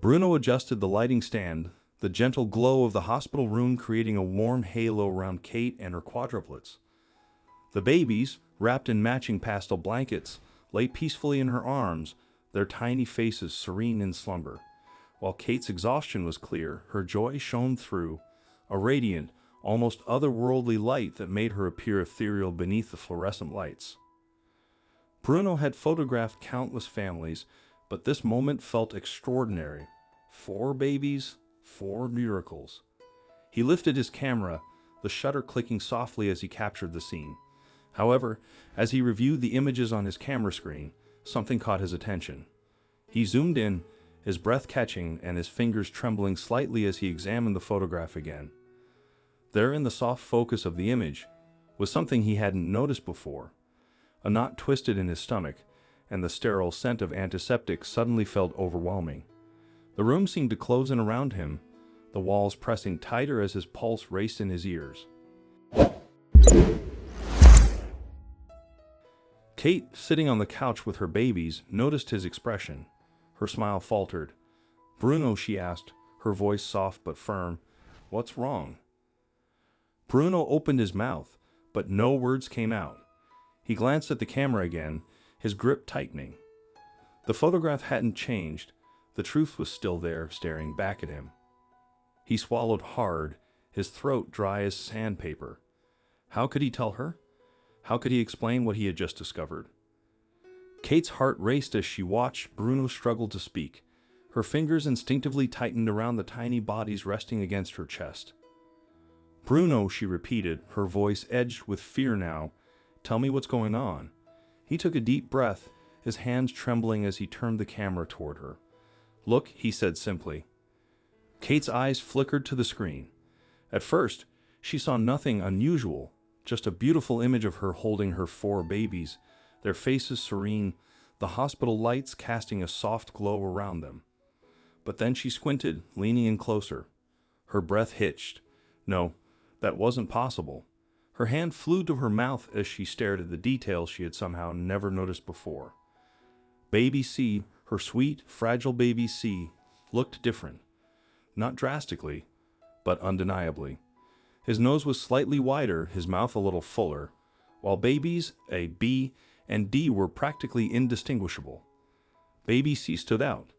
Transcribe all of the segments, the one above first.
Bruno adjusted the lighting stand, the gentle glow of the hospital room creating a warm halo around Kate and her quadruplets. The babies, wrapped in matching pastel blankets, lay peacefully in her arms, their tiny faces serene in slumber. While Kate's exhaustion was clear, her joy shone through, a radiant, almost otherworldly light that made her appear ethereal beneath the fluorescent lights. Bruno had photographed countless families, but this moment felt extraordinary. 4 babies, 4 miracles. He lifted his camera, the shutter clicking softly as he captured the scene. However, as he reviewed the images on his camera screen, something caught his attention. He zoomed in, his breath catching and his fingers trembling slightly as he examined the photograph again. There in the soft focus of the image was something he hadn't noticed before. A knot twisted in his stomach, and the sterile scent of antiseptic suddenly felt overwhelming. The room seemed to close in around him, the walls pressing tighter as his pulse raced in his ears. Kate, sitting on the couch with her babies, noticed his expression. Her smile faltered. "Bruno," she asked, her voice soft but firm, "what's wrong?" Bruno opened his mouth, but no words came out. He glanced at the camera again, his grip tightening. The photograph hadn't changed. The truth was still there, staring back at him. He swallowed hard, his throat dry as sandpaper. How could he tell her? How could he explain what he had just discovered? Kate's heart raced as she watched Bruno struggle to speak. Her fingers instinctively tightened around the tiny bodies resting against her chest. "Bruno," she repeated, her voice edged with fear now. "Tell me what's going on." He took a deep breath, his hands trembling as he turned the camera toward her. "Look," he said simply. Kate's eyes flickered to the screen. At first, she saw nothing unusual, just a beautiful image of her holding her 4 babies, their faces serene, the hospital lights casting a soft glow around them. But then she squinted, leaning in closer. Her breath hitched. No, that wasn't possible. Her hand flew to her mouth as she stared at the details she had somehow never noticed before. Baby C, her sweet, fragile baby C, looked different. Not drastically, but undeniably. His nose was slightly wider, his mouth a little fuller, while babies A, B, and D were practically indistinguishable. Baby C stood out.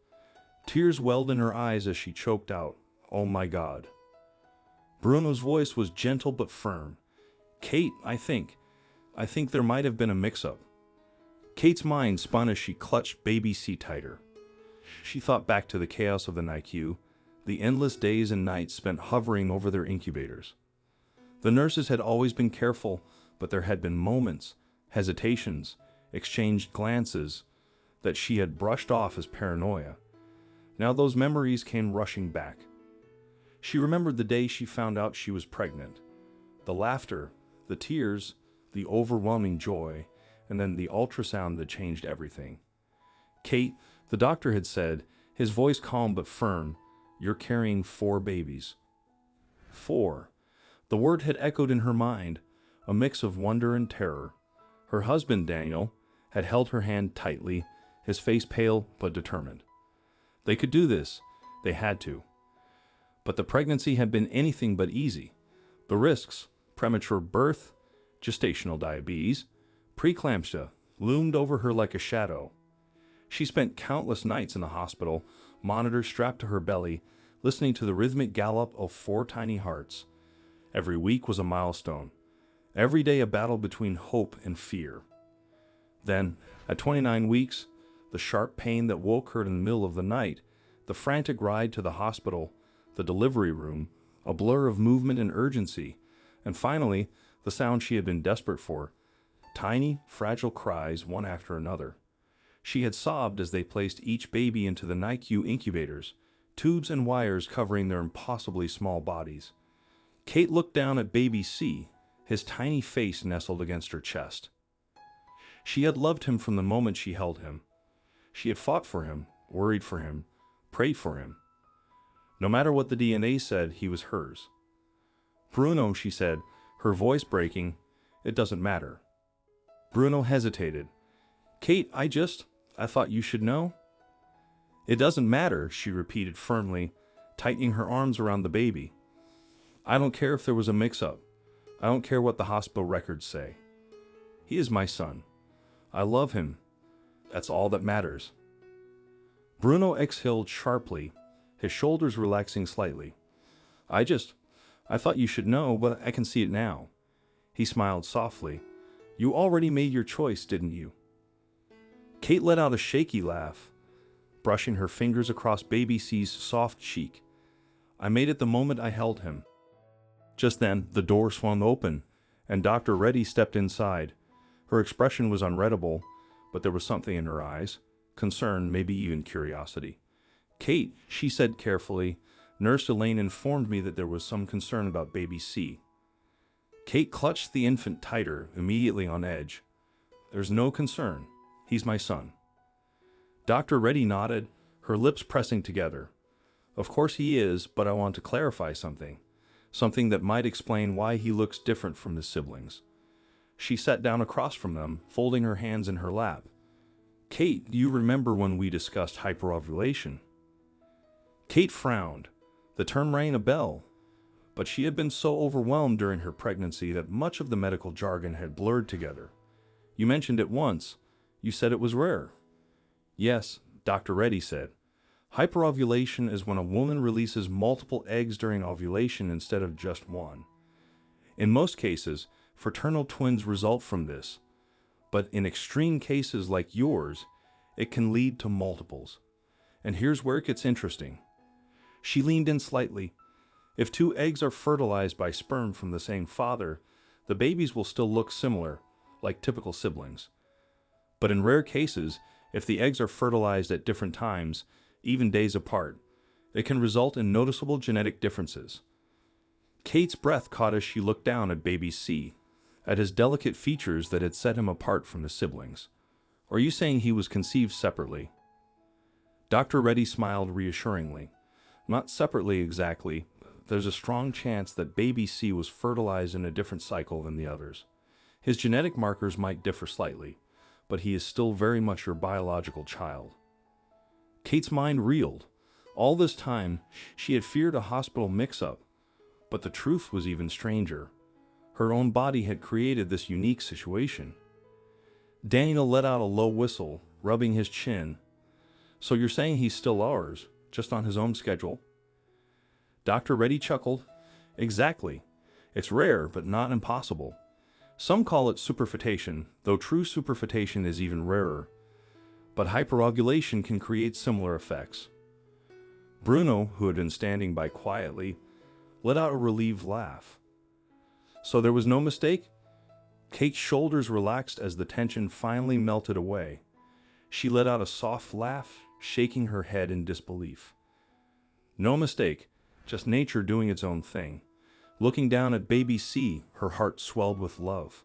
Tears welled in her eyes as she choked out, "Oh my God." Bruno's voice was gentle but firm. "Kate, I think there might have been a mix-up." Kate's mind spun as she clutched baby C tighter. She thought back to the chaos of the NICU, the endless days and nights spent hovering over their incubators. The nurses had always been careful, but there had been moments, hesitations, exchanged glances that she had brushed off as paranoia. Now those memories came rushing back. She remembered the day she found out she was pregnant. The laughter, the tears, the overwhelming joy, and then the ultrasound that changed everything. "Kate," the doctor had said, his voice calm but firm, "you're carrying 4 babies." 4. The word had echoed in her mind, a mix of wonder and terror. Her husband, Daniel, had held her hand tightly, his face pale but determined. They could do this. They had to. But the pregnancy had been anything but easy. The risks, premature birth, gestational diabetes, preeclampsia, loomed over her like a shadow. She spent countless nights in the hospital, monitors strapped to her belly, listening to the rhythmic gallop of 4 tiny hearts. Every week was a milestone. Every day a battle between hope and fear. Then, at 29 weeks, the sharp pain that woke her in the middle of the night, the frantic ride to the hospital, the delivery room, a blur of movement and urgency, and finally, the sound she had been desperate for, tiny, fragile cries one after another. She had sobbed as they placed each baby into the NICU incubators, tubes and wires covering their impossibly small bodies. Kate looked down at baby C, his tiny face nestled against her chest. She had loved him from the moment she held him. She had fought for him, worried for him, prayed for him. No matter what the DNA said, he was hers. "Bruno," she said, her voice breaking, "it doesn't matter." Bruno hesitated. "Kate, I thought you should know." It doesn't matter, she repeated firmly, tightening her arms around the baby. I don't care if there was a mix-up. I don't care what the hospital records say. He is my son. I love him. That's all that matters. Bruno exhaled sharply, his shoulders relaxing slightly. I thought you should know, but I can see it now. He smiled softly. You already made your choice, didn't you? Kate let out a shaky laugh, brushing her fingers across baby C's soft cheek. I made it the moment I held him. Just then, the door swung open, and Dr. Reddy stepped inside. Her expression was unreadable, but there was something in her eyes. Concern, maybe even curiosity. Kate, she said carefully, Nurse Elaine informed me that there was some concern about baby C. Kate clutched the infant tighter, immediately on edge. There's no concern. He's my son. Dr. Reddy nodded, her lips pressing together. Of course he is, but I want to clarify something. Something that might explain why he looks different from his siblings. She sat down across from them, folding her hands in her lap. Kate, do you remember when we discussed hyperovulation? Kate frowned. The term rang a bell, but she had been so overwhelmed during her pregnancy that much of the medical jargon had blurred together. You mentioned it once. You said it was rare. Yes, Dr. Reddy said. Hyperovulation is when a woman releases multiple eggs during ovulation instead of just one. In most cases, fraternal twins result from this, but in extreme cases like yours, it can lead to multiples. And here's where it gets interesting. She leaned in slightly. If two eggs are fertilized by sperm from the same father, the babies will still look similar, like typical siblings. But in rare cases, if the eggs are fertilized at different times, even days apart, it can result in noticeable genetic differences. Kate's breath caught as she looked down at baby C, at his delicate features that had set him apart from his siblings. Are you saying he was conceived separately? Dr. Reddy smiled reassuringly. Not separately exactly. There's a strong chance that baby C was fertilized in a different cycle than the others. His genetic markers might differ slightly, but he is still very much your biological child. Kate's mind reeled. All this time, she had feared a hospital mix-up, but the truth was even stranger. Her own body had created this unique situation. Daniel let out a low whistle, rubbing his chin. So you're saying he's still ours, just on his own schedule? Dr. Reddy chuckled. Exactly. It's rare, but not impossible. Some call it superfetation, though true superfetation is even rarer. But hyperovulation can create similar effects. Bruno, who had been standing by quietly, let out a relieved laugh. So there was no mistake? Kate's shoulders relaxed as the tension finally melted away. She let out a soft laugh, shaking her head in disbelief. No mistake, just nature doing its own thing. Looking down at baby C, her heart swelled with love.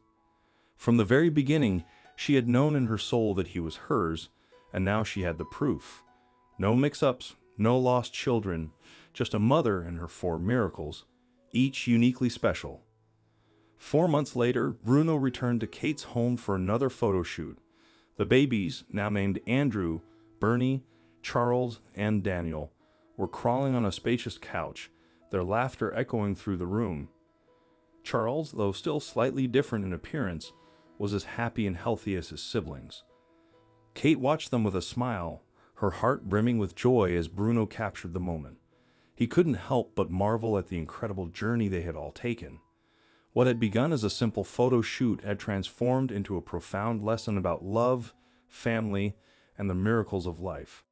From the very beginning, she had known in her soul that he was hers, and now she had the proof. No mix-ups, no lost children, just a mother and her 4 miracles, each uniquely special. 4 months later, Bruno returned to Kate's home for another photo shoot. The babies, now named Andrew, Bernie, Charles, and Daniel, were crawling on a spacious couch, their laughter echoing through the room. Charles, though still slightly different in appearance, was as happy and healthy as his siblings. Kate watched them with a smile, her heart brimming with joy as Bruno captured the moment. He couldn't help but marvel at the incredible journey they had all taken. What had begun as a simple photo shoot had transformed into a profound lesson about love, family, and the miracles of life.